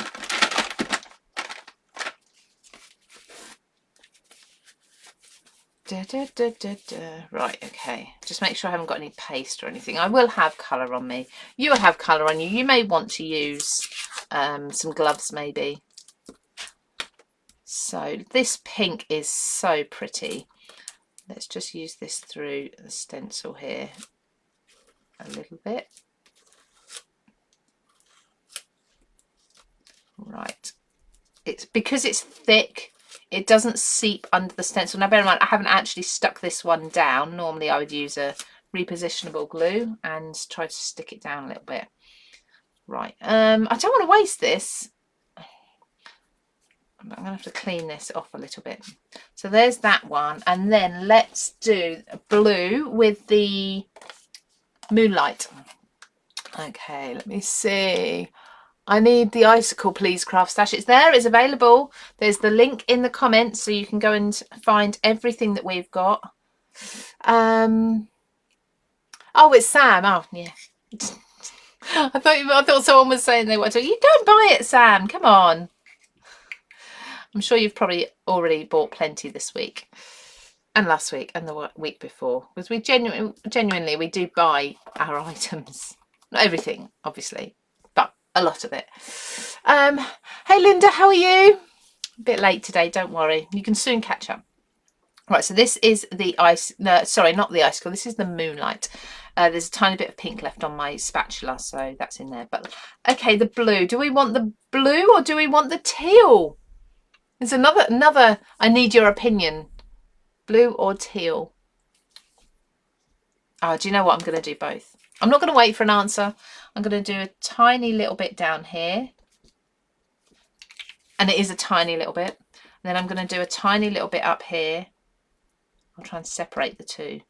Right, okay. Just make sure I haven't got any paste or anything. I will have colour on me. You will have colour on you. You may want to use some gloves maybe. So this pink is so pretty. Let's just use this through the stencil here a little bit. Right. It's because it's thick, it doesn't seep under the stencil. Now bear in mind, I haven't actually stuck this one down. Normally I would use a repositionable glue and try to stick it down a little bit. Right, I don't want to waste this. I'm going to have to clean this off a little bit. So there's that one, and then let's do blue with the Moonlight. Okay, let me see. I need the icicle, please, CraftStash. It's there, it's available. There's the link in the comments so you can go and find everything that we've got. Oh, it's Sam. Oh, yeah. I thought someone was saying they wanted to. You don't buy it, Sam. Come on. I'm sure you've probably already bought plenty this week and last week and the week before, because we genuinely we do buy our items. Not everything, obviously, but a lot of it. Hey Linda, how are you? A bit late today, don't worry. You can soon catch up. Right, so this is the sorry, not the icicle. This is the Moonlight. There's a tiny bit of pink left on my spatula, so that's in there. But okay, the blue. Do we want the blue or do we want the teal? There's another. I need your opinion. Blue or teal? Oh, do you know what? I'm going to do both. I'm not going to wait for an answer. I'm going to do a tiny little bit down here. And it is a tiny little bit. And then I'm going to do a tiny little bit up here. I'll try and separate the two.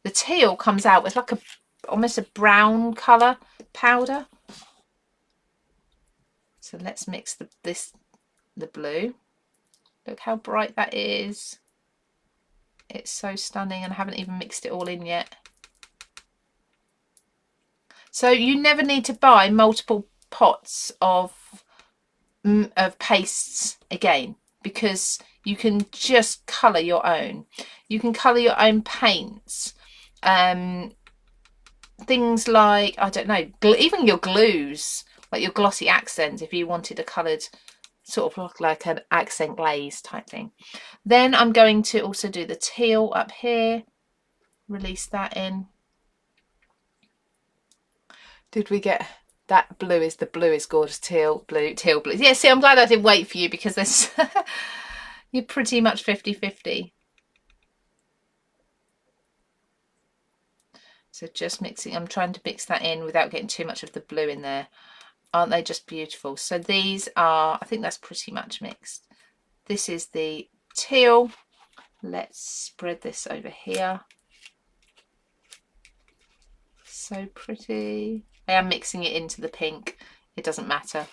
The teal comes out with like almost a brown colour powder. So let's mix the blue. Look how bright that is. It's so stunning, and I haven't even mixed it all in yet. So you never need to buy multiple pots of pastes again, because you can just colour your own. You can colour your own paints. Things like, I don't know, even your glues, like your glossy accents, if you wanted a coloured sort of look like an accent glaze type thing. Then I'm going to also do the teal up here. Release that in. Did we get that? Blue is gorgeous. Teal blue. Yeah, see, I'm glad I didn't wait for you, because there's you're pretty much 50-50. So just mixing, I'm trying to mix that in without getting too much of the blue in there. Aren't they just beautiful? So these are, I think that's pretty much mixed. This is the teal. Let's spread this over here. So pretty. I am mixing it into the pink. It doesn't matter.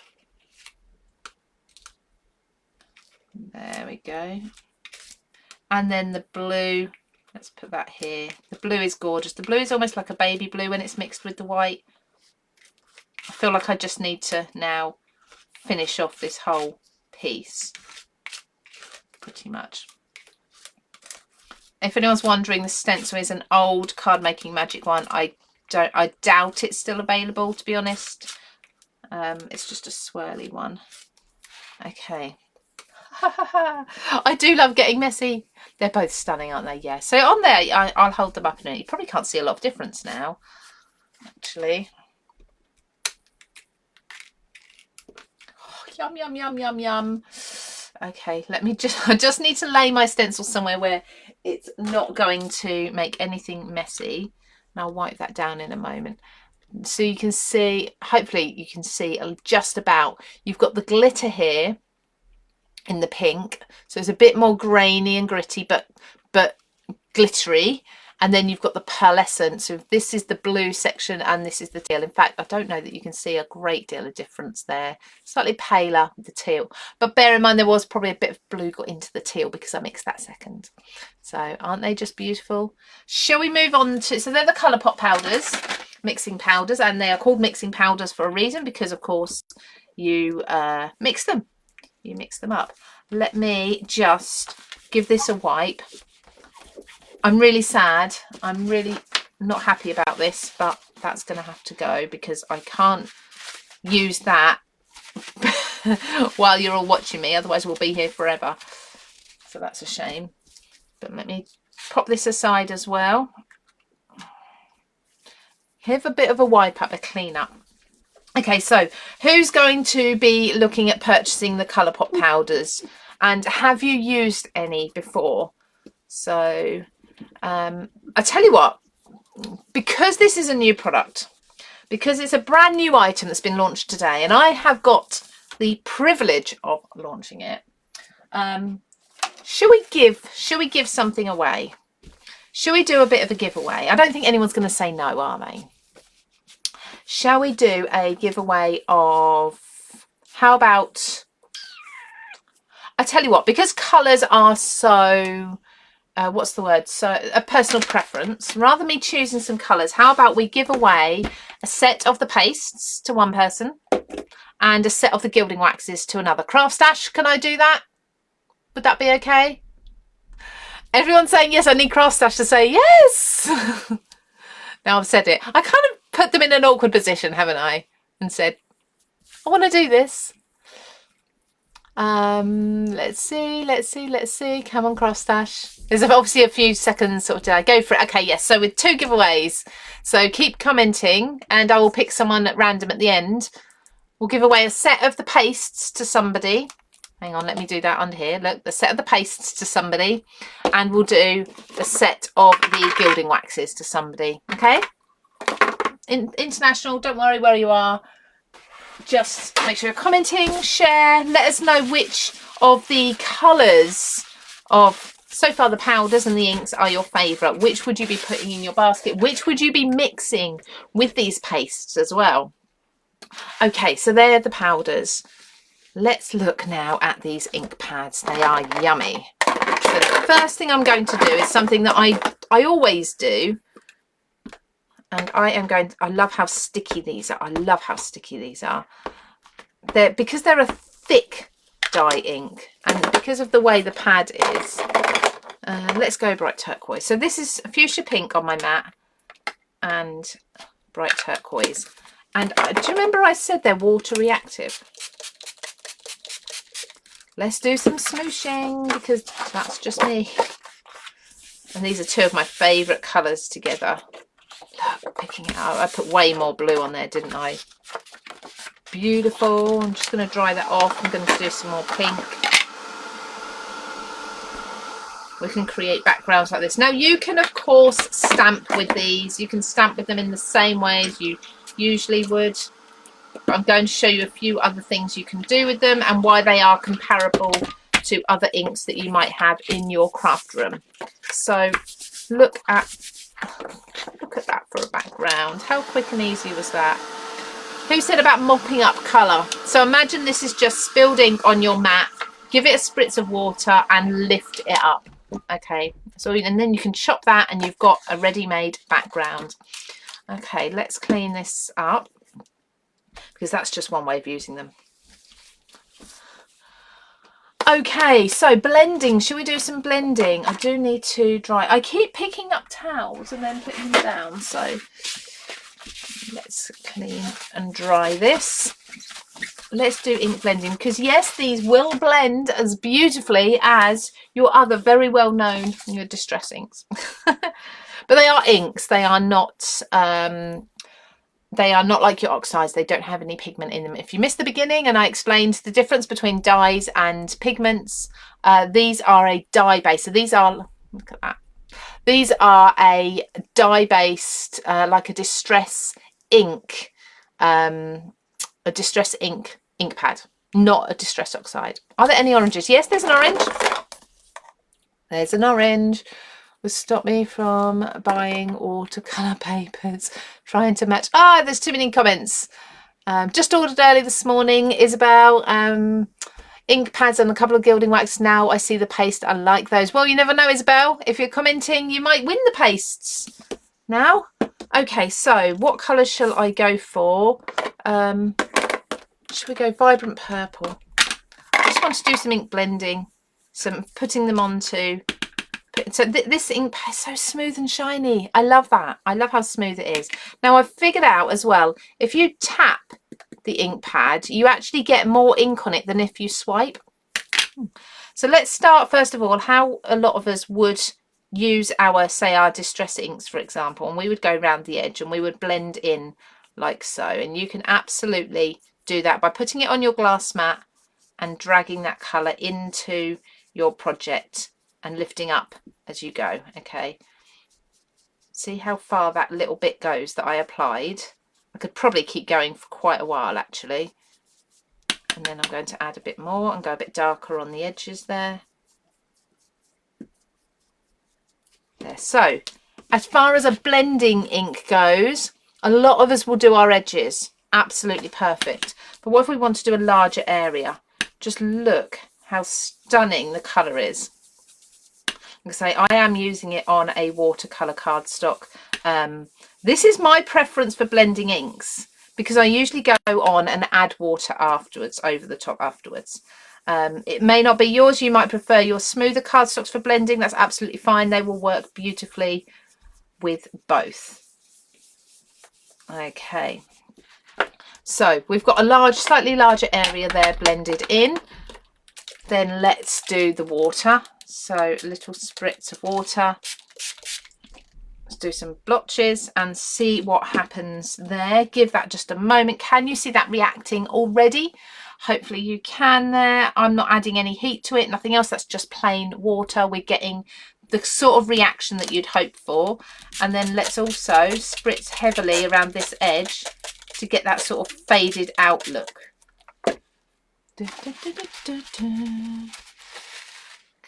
There we go. And then the blue. Let's put that here. The blue is gorgeous. The blue is almost like a baby blue when it's mixed with the white. I feel like I just need to now finish off this whole piece, pretty much. If anyone's wondering, the stencil is an old Card Making Magic one. I doubt it's still available, to be honest. It's just a swirly one. Okay. I do love getting messy. They're both stunning, aren't they? Yeah. So on there, I'll hold them up in a minute. You probably can't see a lot of difference now, actually. Yum, yum, yum, yum, yum. Okay, let me I just need to lay my stencil somewhere where it's not going to make anything messy. And I'll wipe that down in a moment. So you can see, hopefully you can see just about, you've got the glitter here in the pink. So it's a bit more grainy and gritty, but glittery. And then you've got the pearlescent. So this is the blue section and this is the teal. In fact, I don't know that you can see a great deal of difference there. Slightly paler with the teal. But bear in mind there was probably a bit of blue got into the teal because I mixed that second. So aren't they just beautiful? Shall we move on to... So they're the Colourpop powders, mixing powders. And they are called mixing powders for a reason because, of course, you mix them. You mix them up. Let me just give this a wipe. I'm really sad. I'm really not happy about this, but that's going to have to go because I can't use that while you're all watching me. Otherwise, we'll be here forever. So that's a shame. But let me pop this aside as well. Have a bit of a wipe up, a clean up. Okay, so who's going to be looking at purchasing the Colourpop powders? And have you used any before? So... I tell you what, because this is a new product, because it's a brand new item that's been launched today, and I have got the privilege of launching it, should we give something away? Should we do a bit of a giveaway? I don't think anyone's going to say no, are they? Shall we do a giveaway of, how about, I tell you what, because colours are so... what's the word? So a personal preference. Rather than me choosing some colours, how about we give away a set of the pastes to one person and a set of the gilding waxes to another. CraftStash, can I do that? Would that be okay? Everyone's saying yes. I need CraftStash to say yes. Now I've said it. I kind of put them in an awkward position, haven't I? And said, I want to do this. Let's see. Come on, CraftStash. There's obviously a few seconds sort of delay. Go for it. Okay, yes. So with 2 giveaways. So keep commenting and I will pick someone at random at the end. We'll give away a set of the pastes to somebody. Hang on, let me do that under here. Look, the set of the pastes to somebody. And we'll do the set of the gilding waxes to somebody. Okay? International, don't worry where you are. Just make sure you're commenting, share, let us know which of the colours of, so far the powders and the inks are your favourite. Which would you be putting in your basket? Which would you be mixing with these pastes as well? Okay, so they're the powders. Let's look now at these ink pads. They are yummy. So the first thing I'm going to do is something that I always do. And I love how sticky these are. I love how sticky these are. Because they're a thick dye ink and because of the way the pad is, let's go bright turquoise. So this is fuchsia pink on my mat and bright turquoise. And do you remember I said they're water reactive? Let's do some smooshing because that's just me. And these are 2 of my favourite colours together. Look, picking it out. I put way more blue on there, didn't I? Beautiful. I'm just going to dry that off. I'm going to do some more pink. We can create backgrounds like this. Now you can of course stamp with these. You can stamp with them in the same way as you usually would. But I'm going to show you a few other things you can do with them and why they are comparable to other inks that you might have in your craft room. So look at that for a background. How quick and easy was that? Who said about mopping up colour? So imagine this is just spilled ink on your mat. Give it a spritz of water and lift it up. Okay, so and then you can chop that and you've got a ready-made background. Okay, let's clean this up because that's just one way of using them. Okay, so blending. Should we do some blending? I do need to dry. I keep picking up towels and then putting them down. So let's clean and dry this. Let's do ink blending because yes, these will blend as beautifully as your other very well known your distress inks. But they are inks. They are not like your oxides. They don't have any pigment in them. If you missed the beginning and I explained the difference between dyes and pigments, these are a dye base. So these are, look at that. These are a dye based, like a distress ink, ink pad, not a distress oxide. Are there any oranges? Yes, there's an orange. There's an orange. will stop me from buying watercolour papers, trying to match. Ah, there's too many comments. Just ordered early this morning, Isabel. Ink pads and a couple of gilding wax. Now I see the paste. I like those. Well, you never know, Isabel. If you're commenting, you might win the pastes now. Okay, so what colours shall I go for? Should we go vibrant purple? I just want to do some ink blending, some putting them onto. So this ink pad is so smooth and shiny. I love that. I love how smooth it is. Now I've figured out as well, if you tap the ink pad, you actually get more ink on it than if you swipe. So let's start first of all how a lot of us would use our, say, our distress inks, for example, and we would go around the edge and we would blend in like so. And you can absolutely do that by putting it on your glass mat and dragging that colour into your project and lifting up as you go. Okay, see how far that little bit goes that I applied. I could probably keep going for quite a while actually, and then I'm going to add a bit more and go a bit darker on the edges there. So as far as a blending ink goes, a lot of us will do our edges, absolutely perfect. But what if we want to do a larger area? Just look how stunning the colour is. Like I say, I am using it on a watercolour cardstock. This is my preference for blending inks because I usually go on and add water afterwards, over the top afterwards. It may not be yours. You might prefer your smoother cardstocks for blending. That's absolutely fine. They will work beautifully with both. Okay, so we've got a slightly larger area there blended in. Then let's do the water. So little spritz of water. Let's do some blotches and see what happens there. Give that just a moment. Can you see that reacting already? Hopefully you can there. I'm not adding any heat to it, nothing else. That's just plain water. We're getting the sort of reaction that you'd hope for. And then let's also spritz heavily around this edge to get that sort of faded out look.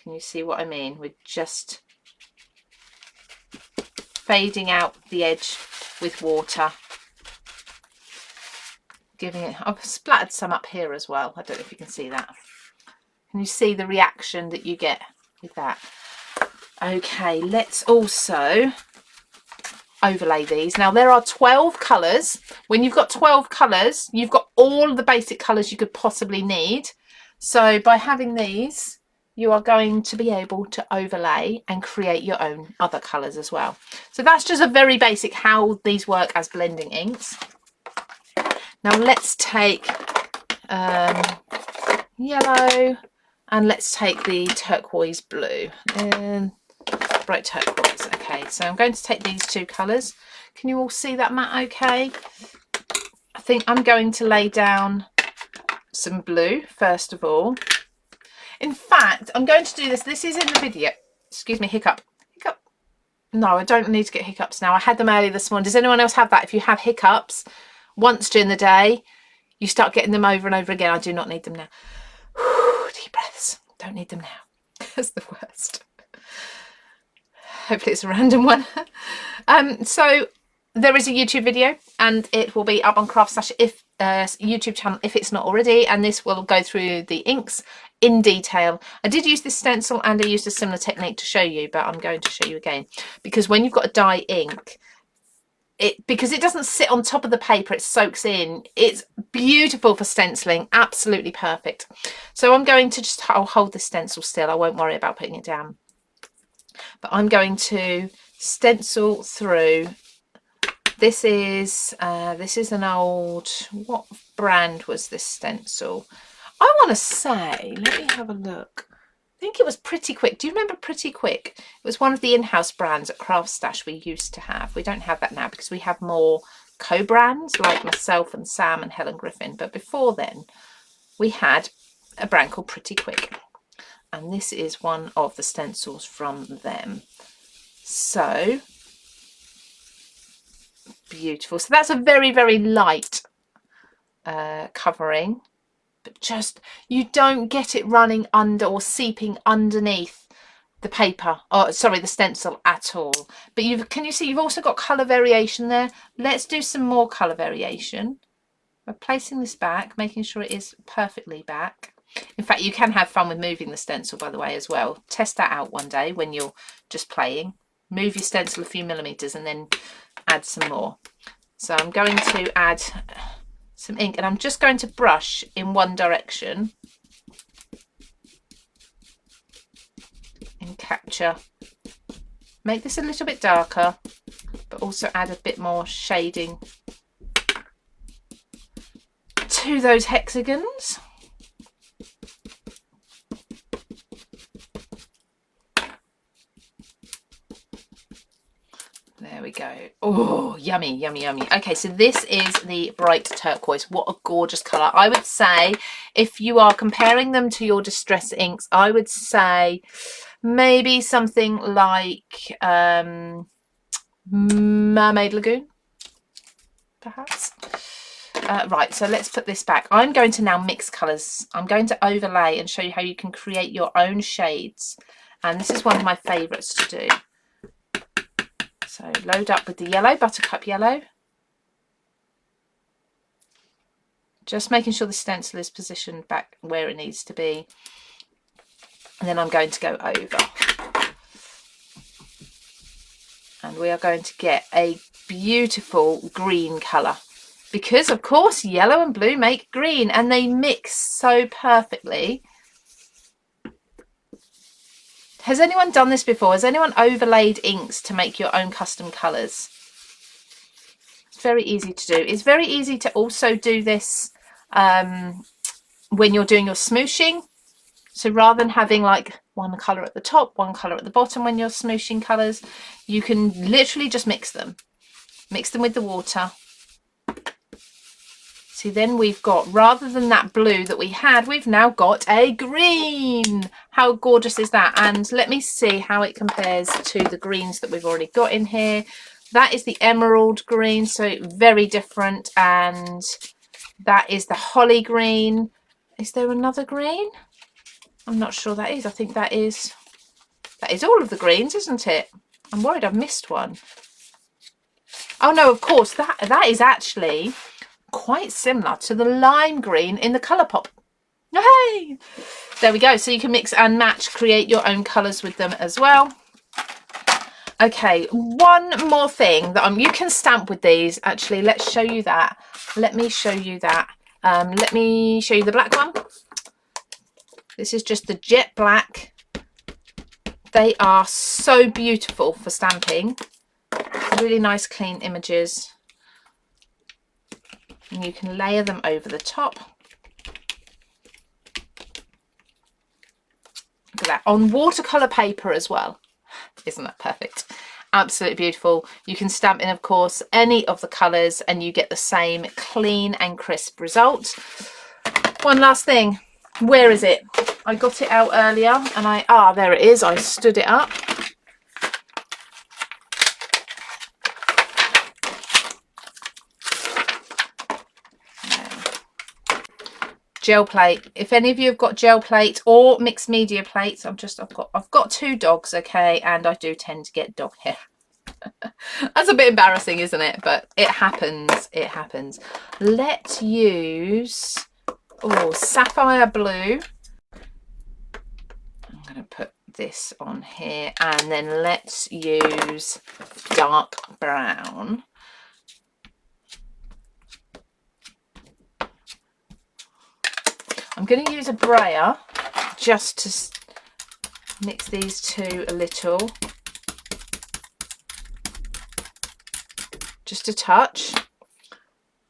Can you see what I mean? We're just fading out the edge with water. Giving it, I've splattered some up here as well. I don't know if you can see that. Can you see the reaction that you get with that? Okay, let's also overlay these. Now there are 12 colours. When you've got 12 colours, you've got all the basic colours you could possibly need. So by having these, you are going to be able to overlay and create your own other colours as well. So that's just a very basic how these work as blending inks. Now let's take yellow and let's take the turquoise blue and bright turquoise. Okay, so I'm going to take these two colours. Can you all see that mat okay? I think I'm going to lay down some blue first of all. In fact, I'm going to do this. This is in the video. Excuse me, hiccup. Hiccup. No, I don't need to get hiccups now. I had them earlier this morning. Does anyone else have that? If you have hiccups once during the day, you start getting them over and over again. I do not need them now. Deep breaths. Don't need them now. That's the worst. Hopefully it's a random one. So there is a YouTube video and it will be up on CraftStash YouTube channel if it's not already, and this will go through the inks in detail. I did use this stencil and I used a similar technique to show you, but I'm going to show you again because when you've got a dye ink, because it doesn't sit on top of the paper, it soaks in. It's beautiful for stenciling, absolutely perfect. So I'm going to just, I'll hold this stencil still, I won't worry about putting it down, but I'm going to stencil through. This is an old, what brand was this stencil? I want to say, let me have a look. I think it was Pretty Quick. Do you remember Pretty Quick? It was one of the in-house brands at CraftStash we used to have. We don't have that now because we have more co-brands like myself and Sam and Helen Griffin. But before then, we had a brand called Pretty Quick. And this is one of the stencils from them. So beautiful. So that's a very, very light covering. But just, you don't get it running under or seeping underneath the paper, or sorry, the stencil at all. But can you see you've also got colour variation there? Let's do some more colour variation. We're placing this back, making sure it is perfectly back. In fact, you can have fun with moving the stencil, by the way, as well. Test that out one day when you're just playing. Move your stencil a few millimetres and then add some more. So I'm going to add some ink, and I'm just going to brush in one direction and capture. Make this a little bit darker, but also add a bit more shading to those hexagons. There we go. Oh, yummy, yummy, yummy. Okay, so this is the bright turquoise. What a gorgeous colour. I would say, if you are comparing them to your distress inks, I would say maybe something like Mermaid Lagoon, perhaps. Right, so let's put this back. I'm going to now mix colours. I'm going to overlay and show you how you can create your own shades. And this is one of my favourites to do. So load up with the yellow, buttercup yellow. Just making sure the stencil is positioned back where it needs to be. And then I'm going to go over. And we are going to get a beautiful green colour. Because, of course, yellow and blue make green, and they mix so perfectly. Has anyone done this before? Has anyone overlaid inks to make your own custom colours? It's very easy to do. It's very easy to also do this when you're doing your smooshing. So rather than having like one colour at the top, one colour at the bottom when you're smooshing colours, you can literally just mix them. Mix them with the water. See, then we've got, rather than that blue that we had, we've now got a green. How gorgeous is that? And let me see how it compares to the greens that we've already got in here. That is the emerald green, so very different. And that is the holly green. Is there another green? I'm not sure that is. I think that is all of the greens, isn't it? I'm worried I've missed one. Oh no, of course, that is actually quite similar to the lime green in the Colourpop. Hey! There we go. So you can mix and match, create your own colours with them as well. Okay, one more thing that you can stamp with these. Actually, let's show you that. Let me show you that. Let me show you the black one. This is just the jet black. They are so beautiful for stamping. Really nice, clean images. And you can layer them over the top. Look at that, on watercolour paper as well. Isn't that perfect? Absolutely beautiful. You can stamp in, of course, any of the colours and you get the same clean and crisp result. One last thing. Where is it? I got it out earlier and there it is. I stood it up. Gel plate. If any of you have got gel plate or mixed media plates, I've got two dogs, okay, and I do tend to get dog hair. That's a bit embarrassing, isn't it? But it happens. It happens. Let's use sapphire blue. I'm going to put this on here, and then let's use dark brown. I'm going to use a brayer just to mix these two a little, just a touch.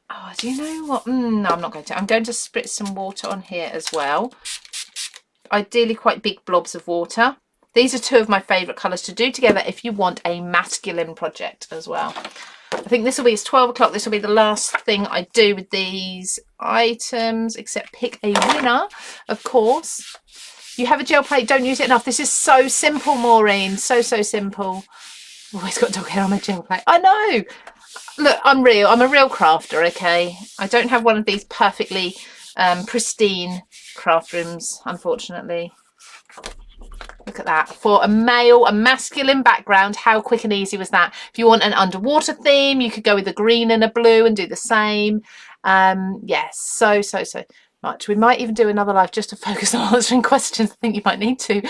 Oh, do you know what? No, I'm not going to. I'm going to spritz some water on here as well. Ideally quite big blobs of water. These are two of my favourite colours to do together if you want a masculine project as well. I think this will be, it's 12 o'clock, this will be the last thing I do with these items, except pick a winner, of course. You have a gel plate, don't use it enough. This is so simple, Maureen, so simple. Always got dog hair on my gel plate. I know. Look, I'm a real crafter, okay? I don't have one of these perfectly pristine craft rooms, unfortunately. Look at that. For a masculine background, how quick and easy was that? If you want an underwater theme, you could go with a green and a blue and do the same. Yes, so much. We might even do another live just to focus on answering questions. I think you might need to.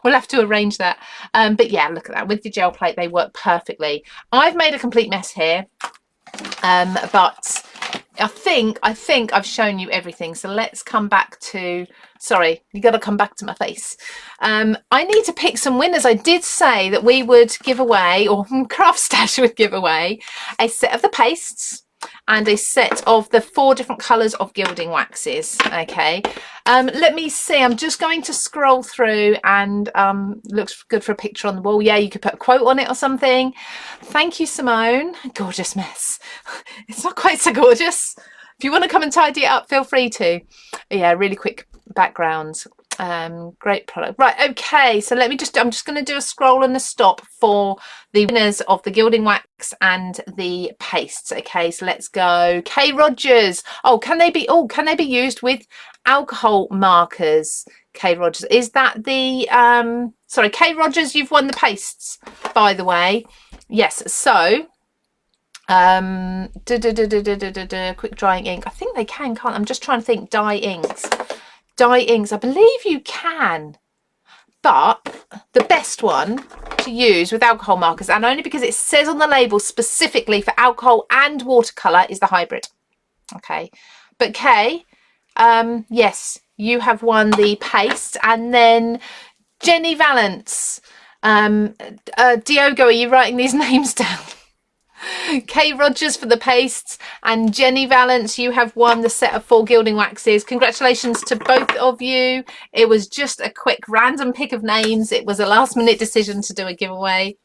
We'll have to arrange that. But yeah, look at that. With the gel plate, they work perfectly. I've made a complete mess here, but I think I've shown you everything. So let's come back to, sorry, you got to come back to my face. I need to pick some winners. I did say that we would give away, or CraftStash would give away, a set of the pastes and a set of the 4 different colours of gilding waxes. Okay, let me see. I'm just going to scroll through, and looks good for a picture on the wall. Yeah, you could put a quote on it or something. Thank you, Simone. Gorgeous mess. It's not quite so gorgeous. If you want to come and tidy it up, feel free to. Yeah, really quick background. Great product. Right, okay, so let me just, I'm just going to do a scroll and a stop for the winners of the gilding wax and the pastes. Okay, so let's go. Kay Rogers. Oh, can they be used with alcohol markers? Kay Rogers, is that the sorry, Kay Rogers, you've won the pastes, by the way. Yes, so quick drying ink. I think they can't I'm just trying to think. Dye inks, I believe you can, but the best one to use with alcohol markers, and only because it says on the label specifically for alcohol and watercolor, is the hybrid. Okay, but Kay, yes, you have won the paste. And then Jenny Valance, Diogo, are you writing these names down? Kay Rogers for the pastes, and Jenny Valance, you have won the set of 4 gilding waxes. Congratulations to both of you. It was just a quick random pick of names. It was a last minute decision to do a giveaway.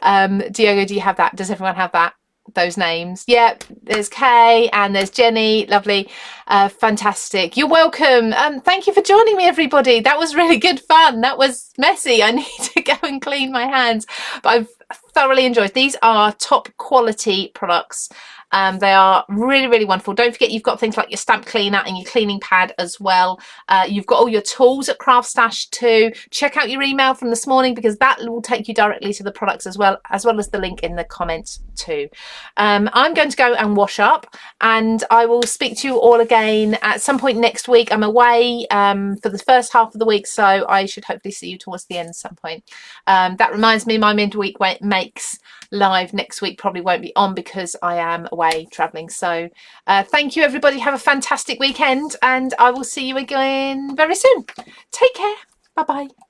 Diogo, do you have that? Does everyone have that? Those names? Yep, there's Kay and there's Jenny. Lovely. Fantastic. You're welcome. Thank you for joining me, everybody. That was really good fun. That was messy. I need to go and clean my hands, but I've thoroughly enjoyed. These are top quality products. They are really, really wonderful. Don't forget, you've got things like your stamp cleaner and your cleaning pad as well. You've got all your tools at CraftStash too. Check out your email from this morning, because that will take you directly to the products as well as the link in the comments too. I'm going to go and wash up, and I will speak to you all again at some point next week. I'm away for the first half of the week, so I should hopefully see you towards the end at some point. That reminds me, my midweek makes live next week probably won't be on because I am away traveling. So thank you, everybody. Have a fantastic weekend, and I will see you again very soon. Take care. Bye bye.